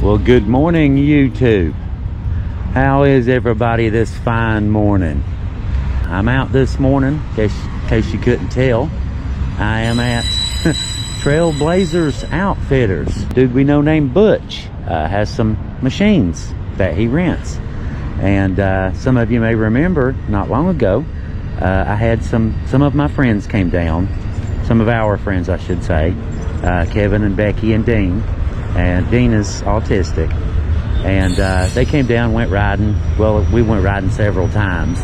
Well, good morning, YouTube. How is everybody this fine morning? I'm out this morning, in case you couldn't tell. I am at Trailblazers Outfitters. Dude we know named Butch has some machines that he rents. And some of you may remember, not long ago, I had some of my friends came down. Some of our friends, I should say. Kevin and Becky and Dean. And Dean is autistic, and they came down, went riding. Well, we went riding several times,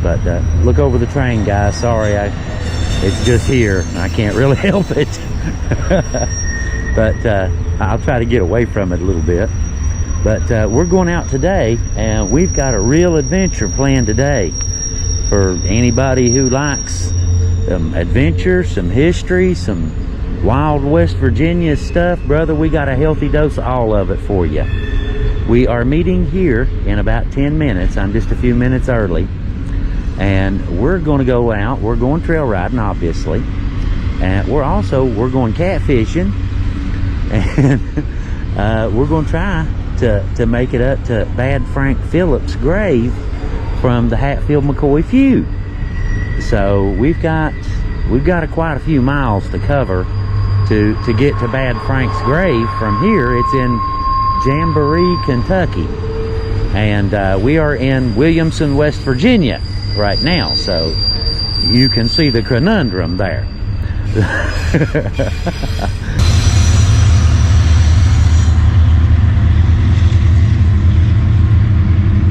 but look over the train, guys. Sorry, it's just here. I can't really help it. But I'll try to get away from it a little bit. But we're going out today, and we've got a real adventure planned today for anybody who likes adventure, some history, some Wild West Virginia stuff. Brother, we got a healthy dose of all of it for you. We are meeting here in about 10 minutes. I'm just a few minutes early, and we're going to go out. We're going trail riding, obviously, and we're going catfishing, and we're going to try to make it up to Bad Frank Phillips' grave from the Hatfield-McCoy feud. So we've got quite a few miles to cover to get to Bad Frank's grave from here. It's in Jamboree, Kentucky, and we are in Williamson, West Virginia right now, so you can see the conundrum there.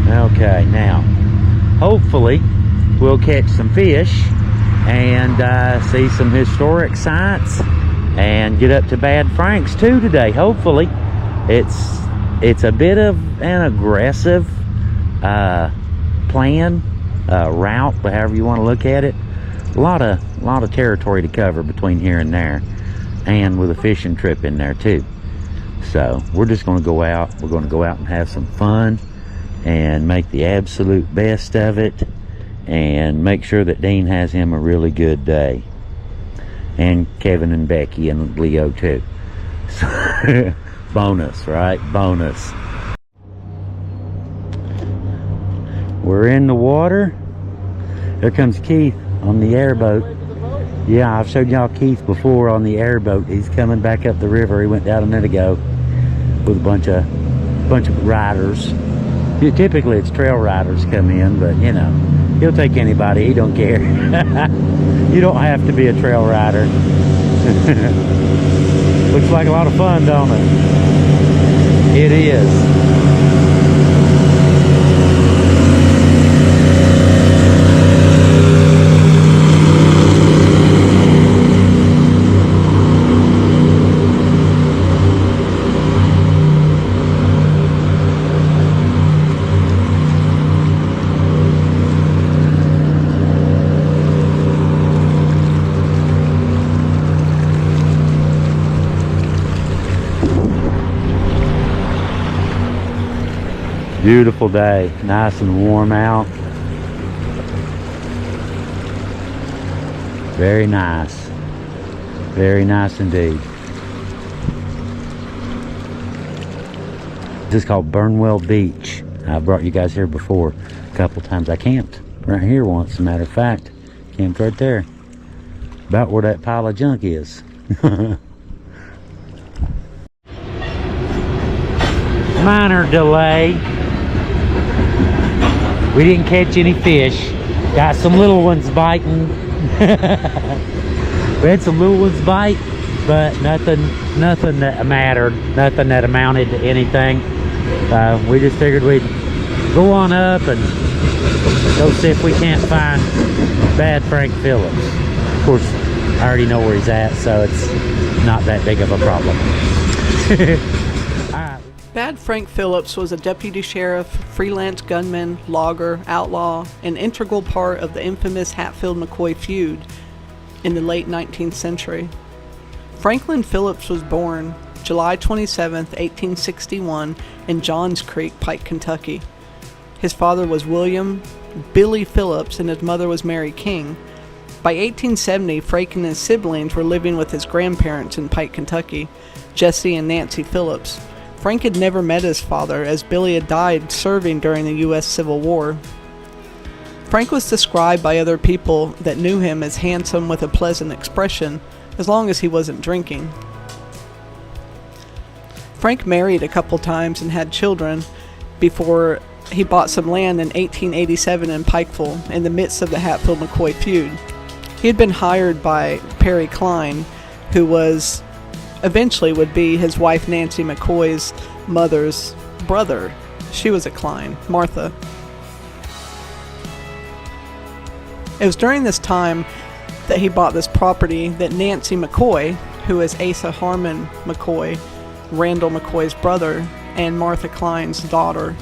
Okay, now hopefully we'll catch some fish and see some historic sites and get up to Bad Frank's too today. Hopefully. It's a bit of an aggressive plan, route, however you want to look at it. A lot of territory to cover between here and there, and with a fishing trip in there too. So we're just going to go out. We're going to go out and have some fun and make the absolute best of it, and make sure that Dean has him a really good day, and Kevin and Becky and Leo too. So, bonus, right? Bonus. We're in the water. There comes Keith on the airboat. Yeah, I've showed y'all Keith before on the airboat. He's coming back up the river. He went down a minute ago with a bunch of riders. Typically it's trail riders come in, but you know, he'll take anybody. He don't care. You don't have to be a trail rider. Looks like a lot of fun, don't it? It is. Beautiful day, nice and warm out. Very nice indeed. This is called Burnwell Beach. I've brought you guys here before a couple times. I camped right here once, as a matter of fact. Camped right there, about where that pile of junk is. Minor delay. We didn't catch any fish. Got some little ones biting. We had some little ones bite, but nothing that mattered. Nothing that amounted to anything. We just figured we'd go on up and go see if we can't find Bad Frank Phillips. Of course, I already know where he's at, so it's not that big of a problem. Bad Frank Phillips was a deputy sheriff, freelance gunman, logger, outlaw, an integral part of the infamous Hatfield-McCoy feud in the late 19th century. Franklin Phillips was born July 27, 1861 in Johns Creek, Pike, Kentucky. His father was William Billy Phillips and his mother was Mary King. By 1870, Frank and his siblings were living with his grandparents in Pike, Kentucky, Jesse and Nancy Phillips. Frank had never met his father, as Billy had died serving during the U.S. Civil War. Frank was described by other people that knew him as handsome with a pleasant expression, as long as he wasn't drinking. Frank married a couple times and had children before he bought some land in 1887 in Pikeville in the midst of the Hatfield-McCoy feud. He had been hired by Perry Klein, who was eventually would be his wife Nancy McCoy's mother's brother. She was a Klein, Martha. It was during this time that he bought this property that Nancy McCoy, who is Asa Harmon McCoy, Randall McCoy's brother, and Martha Klein's daughter.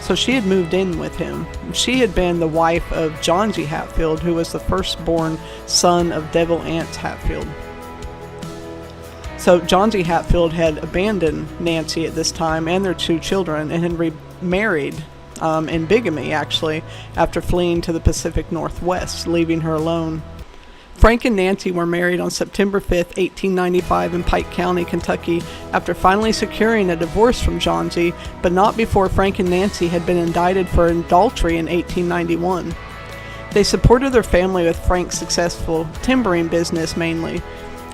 So she had moved in with him. She had been the wife of John G. Hatfield, who was the firstborn son of Devil Anse Hatfield. So John G. Hatfield had abandoned Nancy at this time and their 2 children and had remarried in bigamy, actually, after fleeing to the Pacific Northwest, leaving her alone. Frank and Nancy were married on September 5th, 1895 in Pike County, Kentucky, after finally securing a divorce from John G., but not before Frank and Nancy had been indicted for adultery in 1891. They supported their family with Frank's successful timbering business mainly,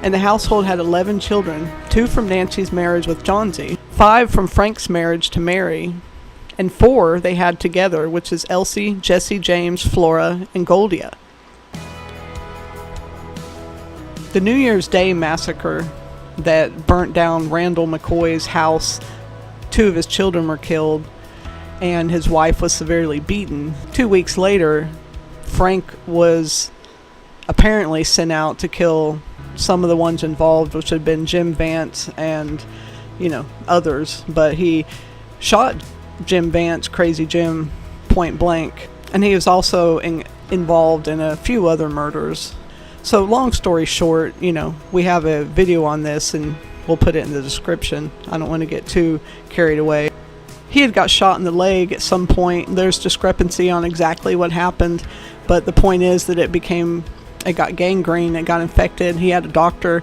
and the household had 11 children, 2 from Nancy's marriage with John G., 5 from Frank's marriage to Mary, and 4 they had together, which is Elsie, Jesse, James, Flora, and Goldia. The New Year's Day massacre that burnt down Randall McCoy's house, 2 of his children were killed, and his wife was severely beaten. 2 weeks later, Frank was apparently sent out to kill some of the ones involved, which had been Jim Vance and, others. But he shot Jim Vance, Crazy Jim, point blank. And he was also involved in a few other murders. So long story short, we have a video on this and we'll put it in the description. I don't want to get too carried away. He had got shot in the leg at some point. There's discrepancy on exactly what happened, but the point is that it got gangrene, it got infected. He had a doctor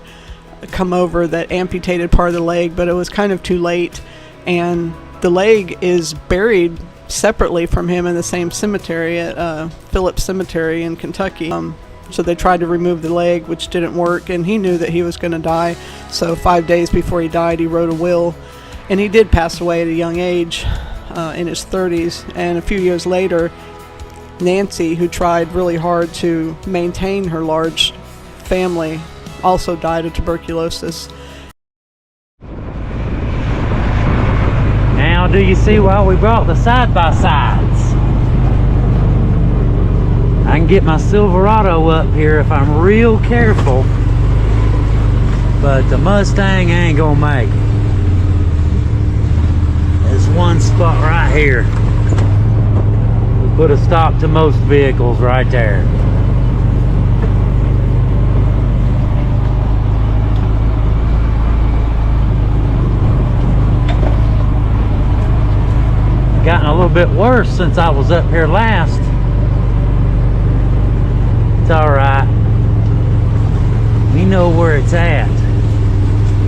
come over that amputated part of the leg, but it was kind of too late, and the leg is buried separately from him in the same cemetery at Phillips Cemetery in Kentucky. So they tried to remove the leg, which didn't work, and he knew that he was going to die. So 5 days before he died, he wrote a will, and he did pass away at a young age in his 30s. And a few years later, Nancy, who tried really hard to maintain her large family, also died of tuberculosis. Now, do you see why we brought the side-by-sides? I can get my Silverado up here if I'm real careful, but the Mustang ain't gonna make it. There's one spot right here. We put a stop to most vehicles right there. Gotten a little bit worse since I was up here last. It's alright. We know where it's at.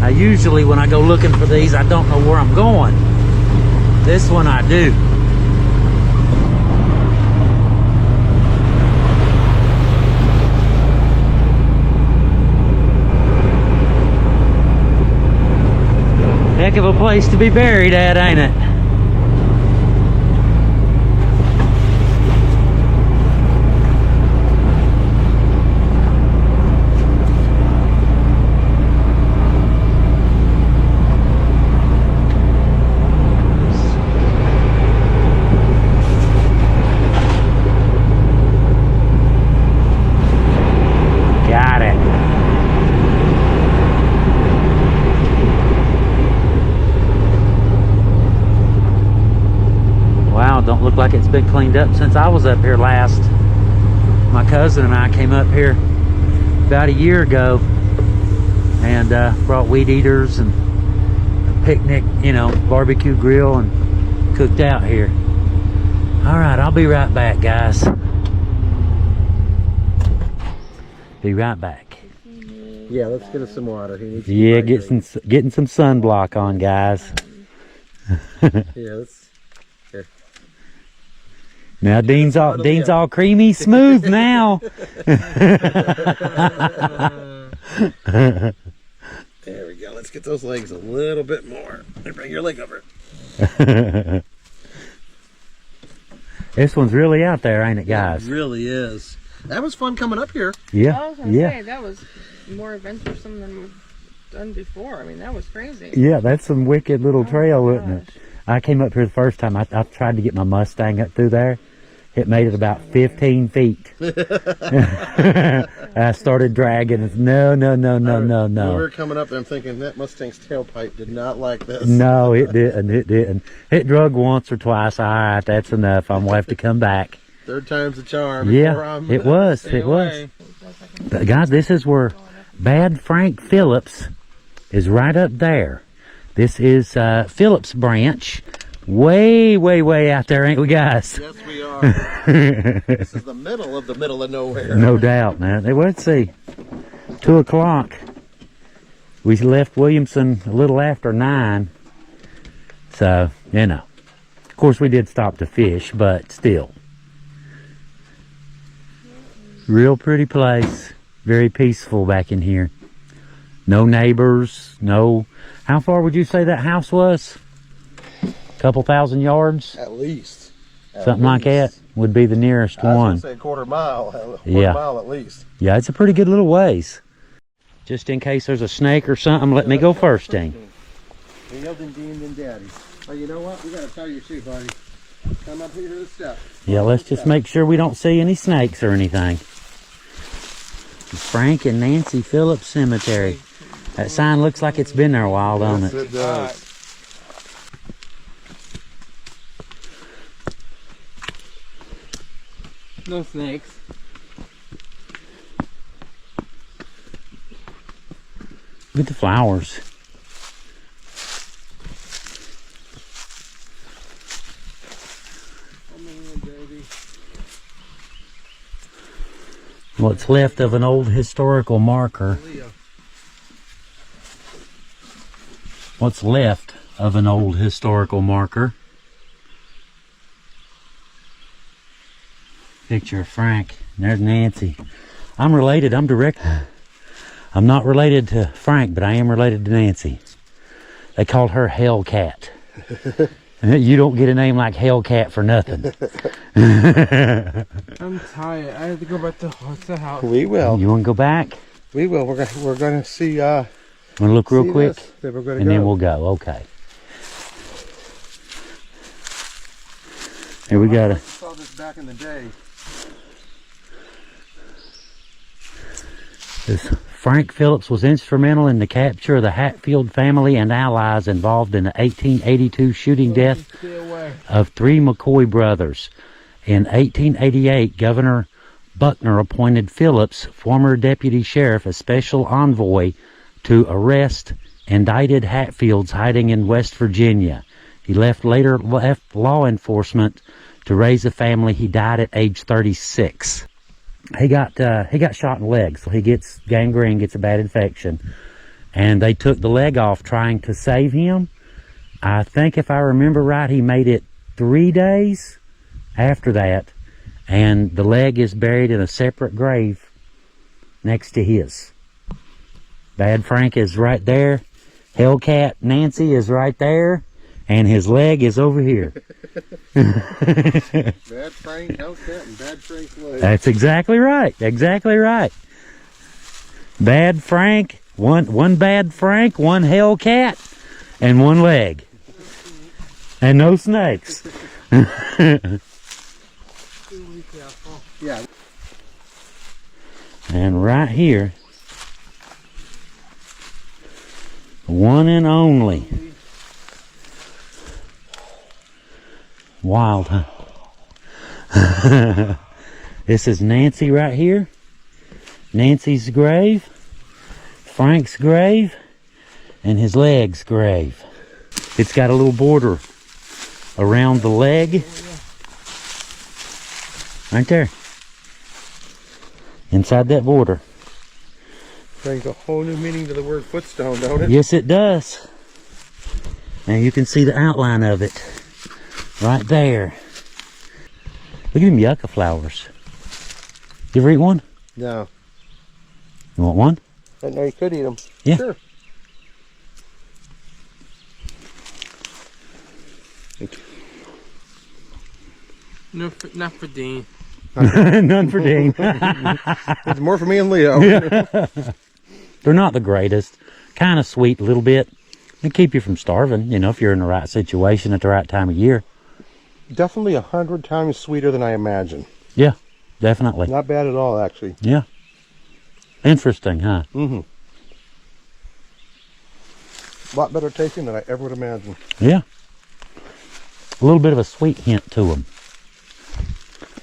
I usually, when I go looking for these, I don't know where I'm going. This one I do. Heck of a place to be buried at, ain't it? Don't look like it's been cleaned up since I was up here last. My cousin and I came up here about a year ago and brought weed eaters and a picnic, barbecue grill, and cooked out here. All right, I'll be right back, guys. Be right back. Yeah, let's get us some water. Yeah, getting some sunblock on, guys. Yeah, let's. Here. Now Dean's all creamy smooth now. There we go. Let's get those legs a little bit more. Bring your leg over. This one's really out there, ain't it, guys? It really is. That was fun coming up here. Yeah. I was gonna say that was more adventuresome than we've done before. I mean, that was crazy. Yeah, that's some wicked little trail, my wasn't it? I came up here the first time. I tried to get my Mustang up through there. It made it about 15 feet. I started dragging. It's no. When we were coming up there, I'm thinking that Mustang's tailpipe did not like this. No, it didn't. It didn't. It drug once or twice. All right, that's enough. I'm going to have to come back. Third time's the charm. Yeah, it was. It was. But guys, this is where Bad Frank Phillips is right up there. This is Phillips Branch. Way out there, ain't we, guys? Yes, we are. This is the middle of nowhere. No doubt, man. Hey, let's see. 2 o'clock. We left Williamson a little after 9. So, you know. Of course, we did stop to fish, but still. Real pretty place. Very peaceful back in here. No neighbors. No. How far would you say that house was? Couple thousand yards? At least. Something like that would be the nearest one. I was going to say a quarter mile at least. Yeah, it's a pretty good little ways. Just in case there's a snake or something, let me go first, Dean. You yelled and Dean and Daddy. Oh, you know what? We got to tie your shoe, buddy. Come up here to the step. Yeah, let's just make sure we don't see any snakes or anything. It's Frank and Nancy Phillips Cemetery. That sign looks like it's been there a while, don't it? Yes, it does. No snakes. Look at the flowers. What's left of an old historical marker. What's left of an old historical marker. Picture of Frank. And there's Nancy. I'm related. I'm direct. I'm not related to Frank, but I am related to Nancy. They called her Hellcat. You don't get a name like Hellcat for nothing. I'm tired. I have to go back to the house. We will. You want to go back? We will. We're going to see. Want to look real quick? Then we're going to and then we'll go. Okay. Here we got I saw this back in the day. This Frank Phillips was instrumental in the capture of the Hatfield family and allies involved in the 1882 shooting death of 3 McCoy brothers. In 1888, Governor Buckner appointed Phillips, former deputy sheriff, a special envoy to arrest indicted Hatfields hiding in West Virginia. He later left law enforcement to raise a family. He died at age 36. He got shot in the leg, so he gets gangrene, gets a bad infection, and they took the leg off trying to save him. I think if I remember right, he made it 3 days after that, and the leg is buried in a separate grave next to his. Bad Frank is right there. Hellcat Nancy is right there, and his leg is over here. Bad Frank, Hellcat, and Bad Frank's leg. That's exactly right. Exactly right. Bad Frank, one Bad Frank, one Hellcat, and one leg. And no snakes. Yeah. And right here, one and only. Wild, huh? This is Nancy right here. Nancy's grave, Frank's grave, and his leg's grave. It's got a little border around the leg. Right there. Inside that border. Brings a whole new meaning to the word footstone, don't it? Yes, it does. Now you can see the outline of it right there. Look at them yucca flowers. You ever eat one? No. You want one? I know you could eat them. Yeah. Sure. No, not for Dean. None for Dean. It's more for me and Leo. They're not the greatest. Kind of sweet a little bit. They keep you from starving, you know, if you're in the right situation at the right time of year. Definitely 100 times sweeter than I imagined. Yeah, definitely. Not bad at all, actually. Yeah. Interesting, huh? Mm-hmm. A lot better tasting than I ever would imagine. Yeah. A little bit of a sweet hint to them.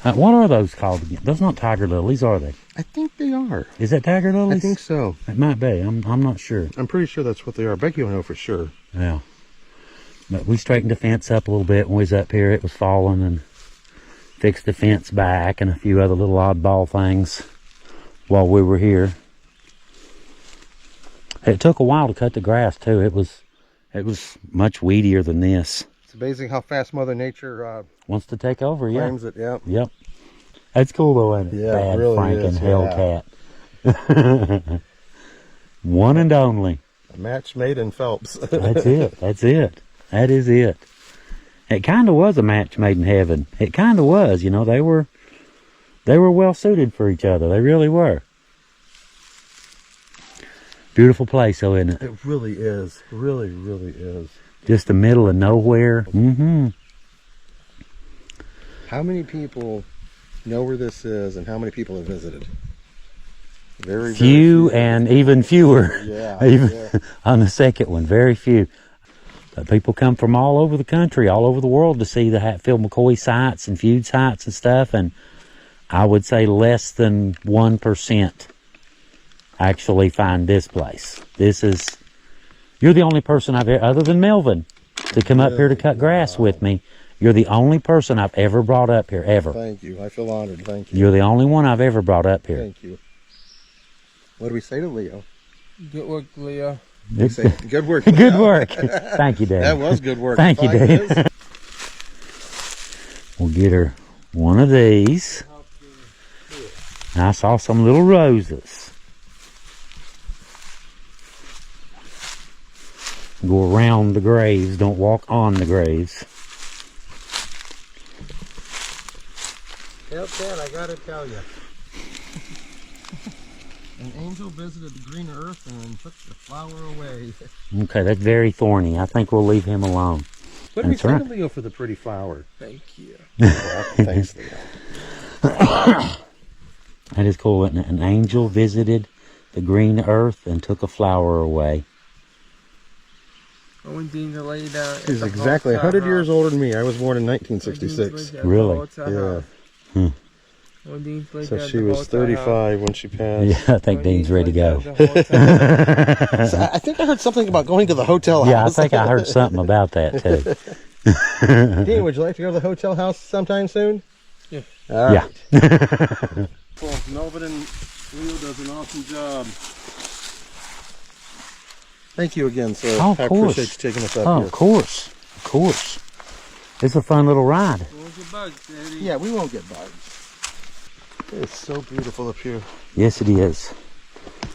What are those called again? Those not tiger lilies, are they? I think they are. Is that tiger lilies? I think so. It might be. I'm not sure. I'm pretty sure that's what they are. Becky will know for sure. Yeah. But we straightened the fence up a little bit when we was up here. It was falling, and fixed the fence back and a few other little oddball things while we were here. It took a while to cut the grass too. It was much weedier than this. It's amazing how fast Mother Nature Wants to take over, yeah. claims it. Yeah. Yep. That's cool though, isn't it? Yeah, Bad it really Frank is, and Hellcat. One and only. A match made in Phelps. That's it. That's it. That is it. It kind of was a match made in heaven. It kind of was. You know, they were well suited for each other. They really were. Beautiful place, though, isn't it? It really is. Really, really is. Just the middle of nowhere. Mm-hmm. How many people know where this is, and how many people have visited? Very Few, few. and even fewer. Yeah. Even Yeah. on the second one, very few. But people come from all over the country, all over the world to see the Hatfield McCoy sites and feud sites and stuff. And I would say less than 1% actually find this place. You're the only person I've ever, other than Melvin, to come up here to cut grass with me. You're the only person I've ever brought up here, ever. Thank you. I feel honored. Thank you. You're the only one I've ever brought up here. Thank you. What do we say to Leo? Good work, Leo. We say, good work. Good Leo." work. Thank you, Dad. That was good work. Thank you, 5 Dad. years. We'll get her one of these. I saw some little roses. Go around the graves, don't walk on the graves. Yep, Dad, I gotta tell you. An angel visited the green earth and took the flower away. Okay, that's very thorny. I think we'll leave him alone. What do we That's say right. to Leo for the pretty flower? Thank you. Thanks, Leo. That is cool, isn't it? An angel visited the green earth and took a flower away. I want Dean to lay down. He's exactly 100 years older than me. I was born in 1966. Really? Yeah. So So she was 35 when she passed. Yeah, I think Dean's ready to go. So I think I heard something about going to the hotel house. Yeah, I think I heard something about that too. Dean, would you like to go to the hotel house sometime soon? Yeah. All Yeah. right. Well, Melvin and Leo does an awesome job. Thank you again, sir. Oh, of I course. appreciate you taking us up Oh, here. of course. Of course. It's a fun little ride. Where's your bugs, Daddy? Yeah, we won't get bugs. It's so beautiful up here. Yes, it is.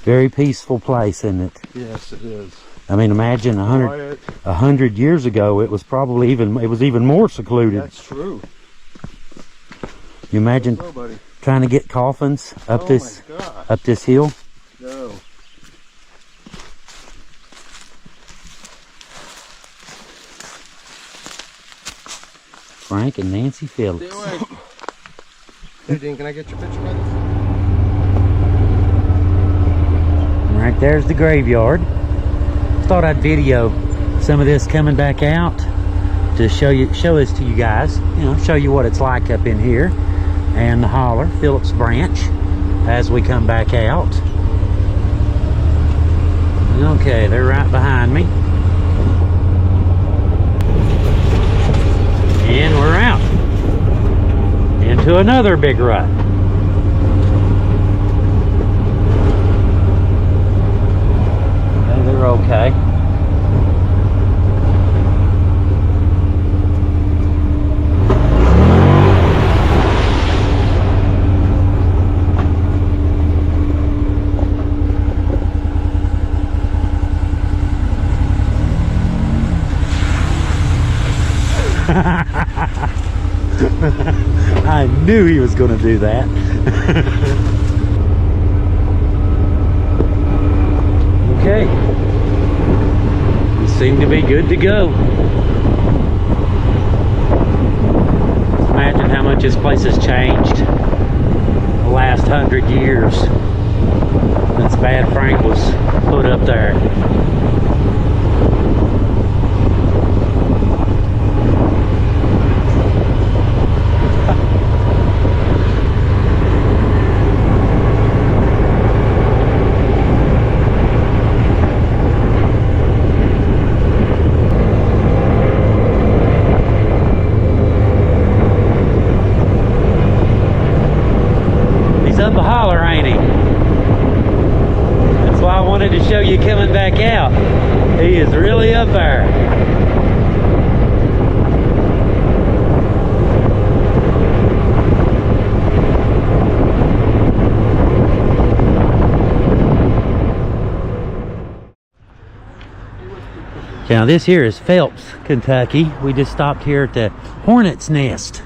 Very peaceful place, isn't it? Yes, it is. I mean, imagine Quiet. 100 years ago, it was probably even more secluded. That's true. You imagine Hello, buddy. trying to get coffins up Oh this my God. up this hill? No. Frank and Nancy Phillips. Do it. Hey, Dean, can I get your picture by this? Right there's the graveyard. Thought I'd video some of this coming back out to show this to you guys. You know, show you what it's like up in here and the holler, Phillips Branch, as we come back out. Okay, they're right behind me. And we're out into another big rut. Okay, they're okay. knew he was going to do that. Okay. We seem to be good to go. Imagine how much this place has changed the last 100 years since Bad Frank was put up there. Up a holler, ain't he? That's why I wanted to show you coming back out. He is really up there. Now this here is Phelps, Kentucky. We just stopped here at the Hornet's Nest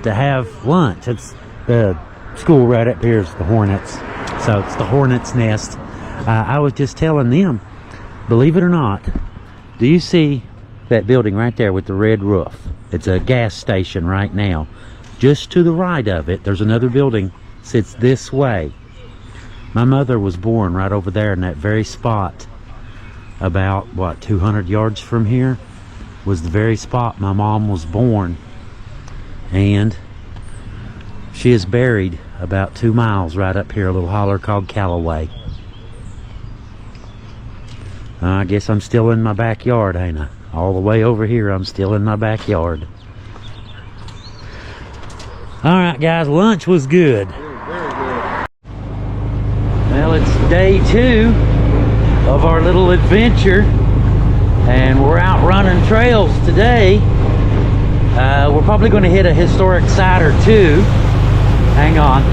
to have lunch. It's the school right up here is the Hornets, so it's the Hornet's Nest. I was just telling them, believe it or not, do you see that building right there with the red roof? It's a gas station right now. Just to the right of it, there's another building sits this way. My mother was born right over there in that very spot. About what, 200 yards from here was the very spot my mom was born, and she is buried about 2 miles right up here, a little holler called Callaway. I guess I'm still in my backyard, ain't I? All the way over here, I'm still in my backyard. Alright guys, lunch was good. Very good. Well, it's day 2 of our little adventure, and we're out running trails today. We're probably going to hit a historic site or two. Hang on.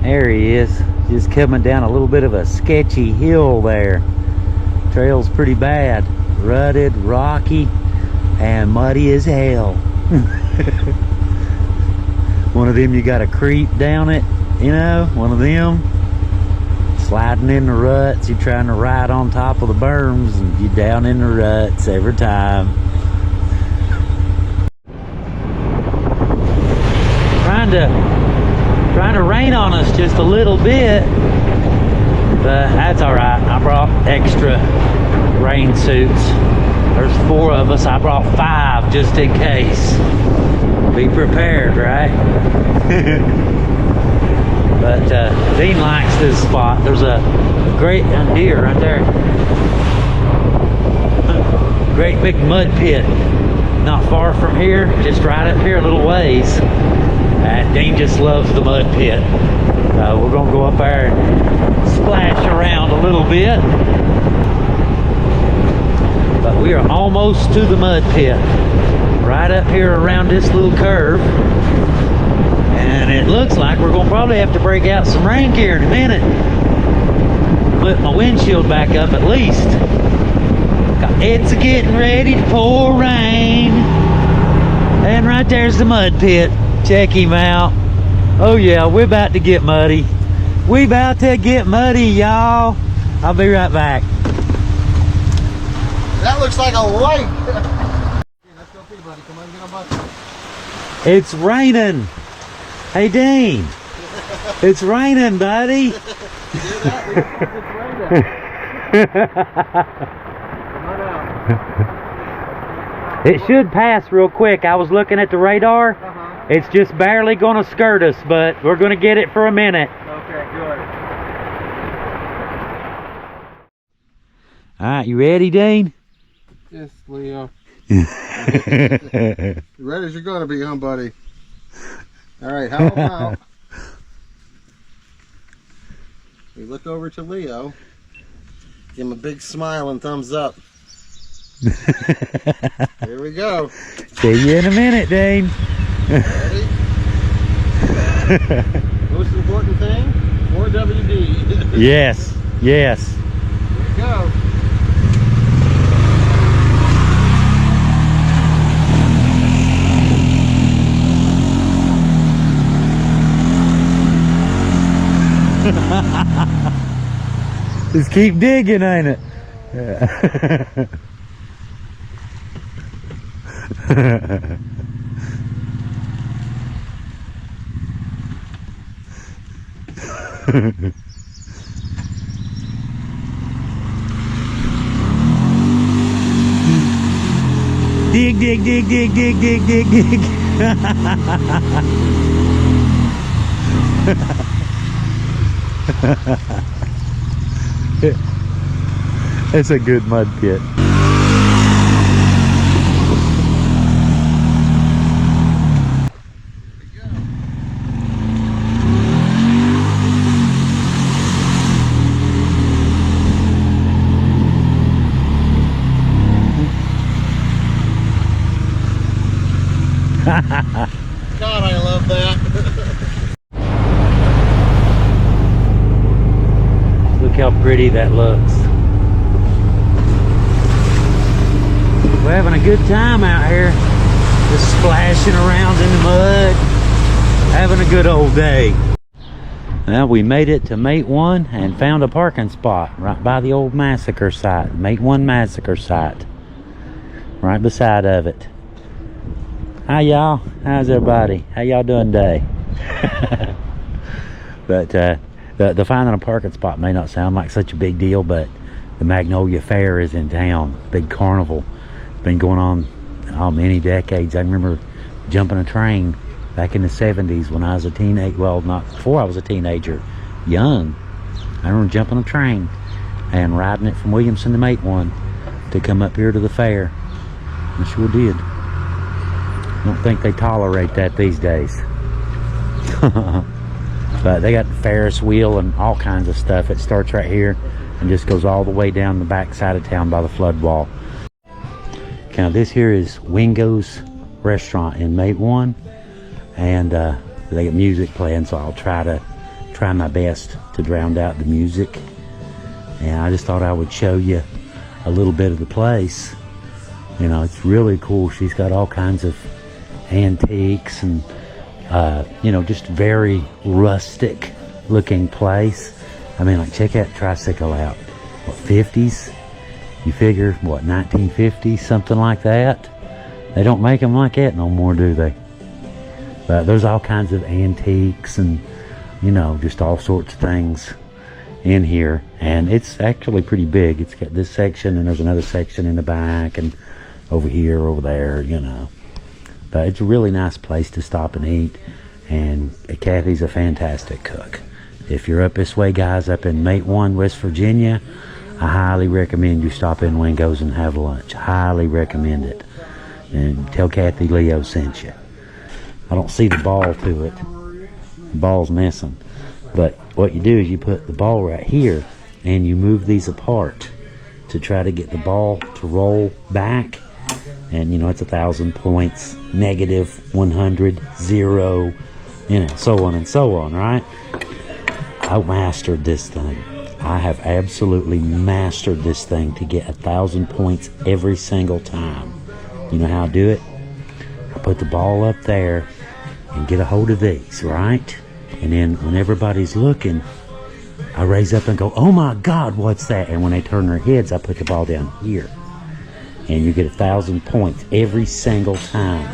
There he is, just coming down a little bit of a sketchy hill there. Trail's pretty bad, rutted, rocky, and muddy as hell. One of them you gotta creep down it, you know, one of them. Sliding in the ruts, you're trying to ride on top of the berms and you're down in the ruts every time. Trying to rain on us just a little bit, but that's all right. I brought extra rain suits. There's 4 of us. I brought 5 just in case. Be prepared, right? But Dean likes this spot. There's a great deer right there. Great big mud pit not far from here, just right up here a little ways. And Dean just loves the mud pit. We're gonna go up there and splash around a little bit. But we are almost to the mud pit. Right up here around this little curve. And it looks like we're gonna probably have to break out some rain gear in a minute. Put my windshield back up at least. It's getting ready to pour rain. And right there's the mud pit. Check him out. Oh yeah, we're about to get muddy. We about to get muddy, y'all. I'll be right back. That looks like a lake. Let's go pee, buddy. Come on, get on bucket. It's raining. Hey, Dean. It's raining, buddy. It should pass real quick. I was looking at the radar. It's just barely going to skirt us, but we're going to get it for a minute. Okay, good. All right, you ready, Dean? Yes, Leo. Ready as you're going to be, huh, buddy? All right, how about we look over to Leo, give him a big smile and thumbs up. Here we go. See you in a minute, Dean. Ready? Most important thing, More WD. Yes, yes. Here we go. Just keep digging, ain't it? Yeah. Dig, dig, dig, dig, dig, dig, dig, dig. It's a good mud pit. God, I love that. Look how pretty that looks. We're having a good time out here. Just splashing around in the mud. Having a good old day. Well, we made it to Matewan and found a parking spot right by the old massacre site. Matewan massacre site. Right beside of it. Hi y'all, how's everybody? How y'all doing today? But the finding a parking spot may not sound like such a big deal, but the Magnolia Fair is in town. Big carnival. Been going on many decades. I remember jumping a train back in the 70s when I was a teenager. Well, not before I was a teenager. Young. I remember jumping a train and riding it from Williamson to Matewan to come up here to the fair. I sure did. Don't think they tolerate that these days. But they got Ferris wheel and all kinds of stuff. It starts right here and just goes all the way down the back side of town by the flood wall. Now this here is Wingo's restaurant in Matewan, and they got music playing, so I'll try my best to drown out the music. And I just thought I would show you a little bit of the place. You know, it's really cool. She's got all kinds of antiques and you know, just very rustic looking place. I mean, like, check that tricycle out. What, 50s? You figure, what, 1950s, something like that? They don't make them like that no more, do they? But there's all kinds of antiques and, you know, just all sorts of things in here. And it's actually pretty big. It's got this section, and there's another section in the back, and over here, over there, you know. But it's a really nice place to stop and eat, and Kathy's a fantastic cook. If you're up this way, guys, up in Matewan, West Virginia, I highly recommend you stop in Wingo's and have lunch. Highly recommend it. And tell Kathy Leo sent you. I don't see the ball to it. The ball's missing. But what you do is you put the ball right here, and you move these apart to try to get the ball to roll back. And, you know, it's 1,000 points, negative, 100, 0, you know, so on and so on, right? I mastered this thing. I have absolutely mastered this thing to get 1,000 points every single time. You know how I do it? I put the ball up there and get a hold of these, right? And then when everybody's looking, I raise up and go, oh my God, what's that? And when they turn their heads, I put the ball down here. And you get 1,000 points every single time.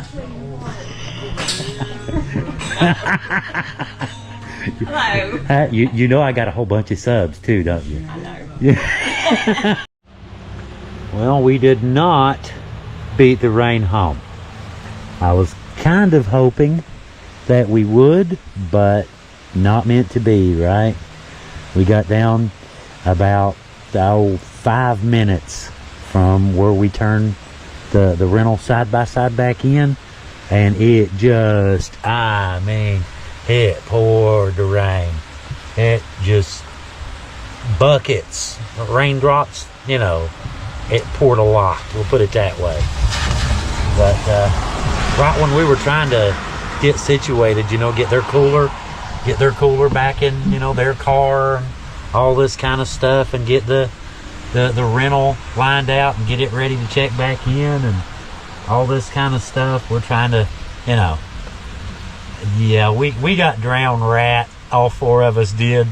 Hello. You know I got a whole bunch of subs too, don't you? I know. Yeah. Well, we did not beat the rain home. I was kind of hoping that we would, but not meant to be, right? We got down about 5 minutes from where we turned the rental side by side back in, and it just, I mean, it poured the rain. It just buckets, raindrops, you know, it poured a lot, we'll put it that way. But right when we were trying to get situated, you know, get their cooler, get their cooler back in, you know, their car, and all this kind of stuff, and get the rental lined out and get it ready to check back in and all this kind of stuff. We're trying to, you know, yeah, we got drowned rat. All four of us did.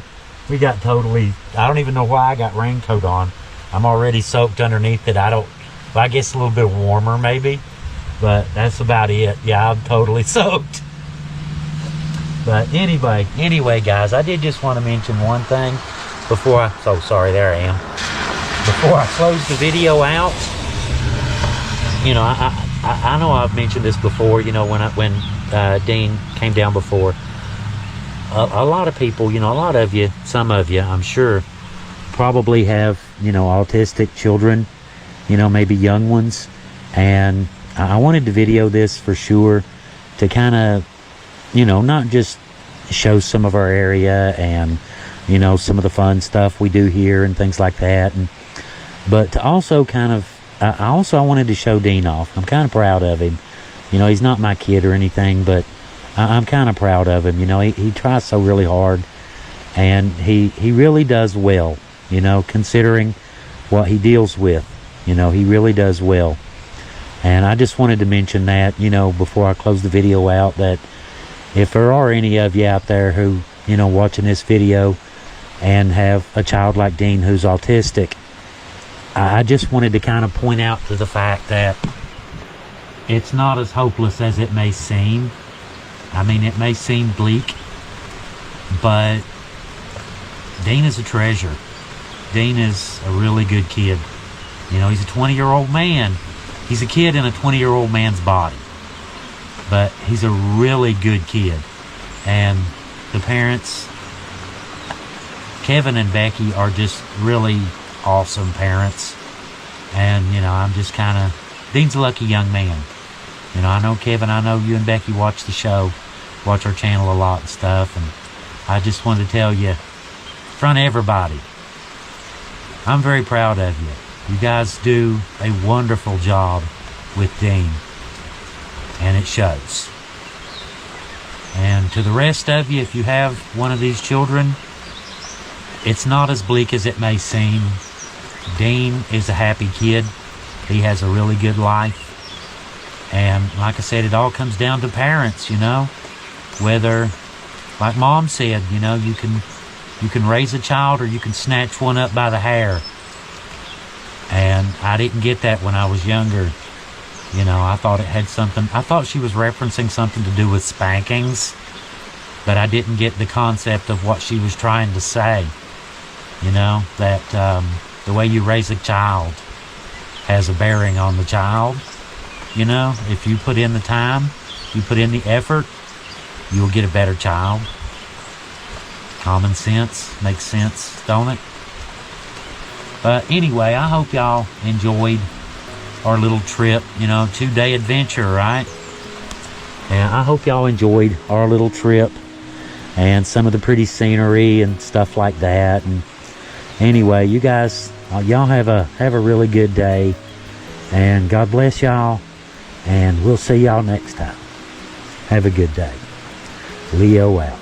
We got totally, I don't even know why I got raincoat on. I'm already soaked underneath it. Well, I guess a little bit warmer maybe, but that's about it. Yeah, I'm totally soaked. But anyway, guys, I did just want to mention one thing before there I am. Before I close the video out, you know, I know I've mentioned this before, you know, when Dean came down before. A lot of people, you know, a lot of you, some of you, I'm sure, probably have, you know, autistic children, you know, maybe young ones. And I wanted to video this for sure to kind of, you know, not just show some of our area and, you know, some of the fun stuff we do here and things like that. But to also kind of, I wanted to show Dean off. I'm kind of proud of him. You know, he's not my kid or anything, but I'm kind of proud of him. You know, he tries so really hard, and he really does well, you know, considering what he deals with. You know, he really does well. And I just wanted to mention that, you know, before I close the video out, that if there are any of you out there who, you know, watching this video and have a child like Dean who's autistic, I just wanted to kind of point out to the fact that it's not as hopeless as it may seem. I mean, it may seem bleak, but Dean is a treasure. Dean is a really good kid. You know, he's a 20-year-old man. He's a kid in a 20-year-old man's body. But he's a really good kid. And the parents, Kevin and Becky, are just really awesome parents. And, you know, I'm just kind of, Dean's a lucky young man. You know, I know Kevin, I know you and Becky watch the show, watch our channel a lot and stuff, and I just wanted to tell you, in front of everybody, I'm very proud of you. You guys do a wonderful job with Dean, and it shows. And to the rest of you, if you have one of these children, it's not as bleak as it may seem. Dean is a happy kid. He has a really good life. And like I said, it all comes down to parents, you know. Whether, like Mom said, you know, you can raise a child or you can snatch one up by the hair. And I didn't get that when I was younger. You know, I thought it had something, I thought she was referencing something to do with spankings, but I didn't get the concept of what she was trying to say. You know, that the way you raise a child has a bearing on the child. You know, if you put in the time, you put in the effort, you'll get a better child. Common sense makes sense, don't it? But anyway, I hope y'all enjoyed our little trip, you know, 2-day adventure, right? And I hope y'all enjoyed our little trip and some of the pretty scenery and stuff like that. And anyway, you guys, y'all have a really good day, and God bless y'all. And we'll see y'all next time. Have a good day. Leo out.